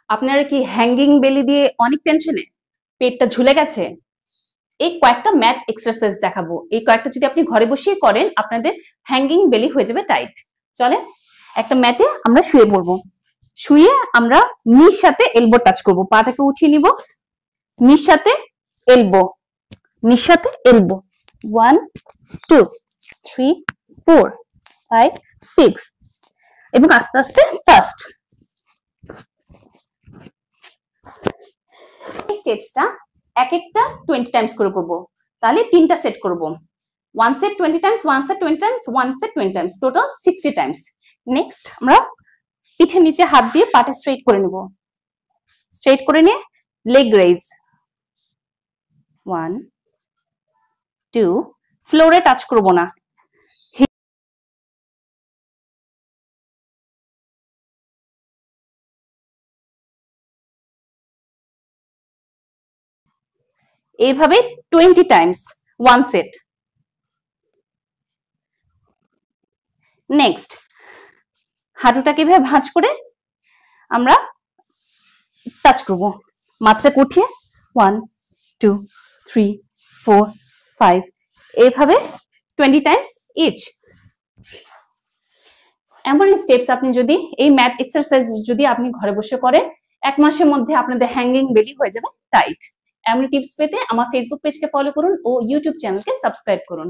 আপনারা কি হ্যাঙ্গিং বেলি দিয়ে অনেক টেনশনে পেটটা ঝুলে গেছে? এই কয়েকটা ম্যাট এক্সারসাইজ দেখাবো। এই কয়েকটা যদি আপনি ঘরে বসিয়ে করেন আপনাদের হ্যাঙ্গিং বেলি হয়ে যাবে টাইট। চলেন একটা ম্যাটে আমরা শুয়ে পড়বো। শুয়ে আমরা নির সাথে এলবো টাচ করব। পাটাকে উঠিয়ে নিব, নির সাথে এলবো, নির সাথে এলবো। 1 2 3 4 5 6 এবং আস্তে আস্তে ফাস্ট। এই স্টেপসটা এক একটা 20 টাইমস করে করব। তাহলে তিনটা সেট করব। 1 set 20 Times, 1 set 20 Times, 1 set 20 Times, total 60 Times. Next আমরা পিঠের নিচে হাত দিয়ে পাটা স্ট্রেট করে নেব। স্ট্রেট করে নিয়ে লেগ রেজ। 1 2, ফ্লোরে টাচ করব না। এইভাবে 20 টাইমস 1 সেট। নেক্সট হাঁটুটাকে এভাবে ভাঁজ করে আমরা টাচ করব। মাথাটা উঠিয়ে 1 2 3 4 5 এইভাবে 20 টাইমস ইচ। এমন স্টেপস আপনি যদি এই ম্যাট এক্সারসাইজ যদি আপনি ঘরে বসে করেন 1 মাসের মধ্যে আপনাদের হ্যাঙ্গিং বেলি হয়ে যাবে টাইট। এমন টিপস পেতে আমার ফেসবুক পেজকে ফলো করুন ও ইউটিউব চ্যানেলকে সাবস্ক্রাইব করুন।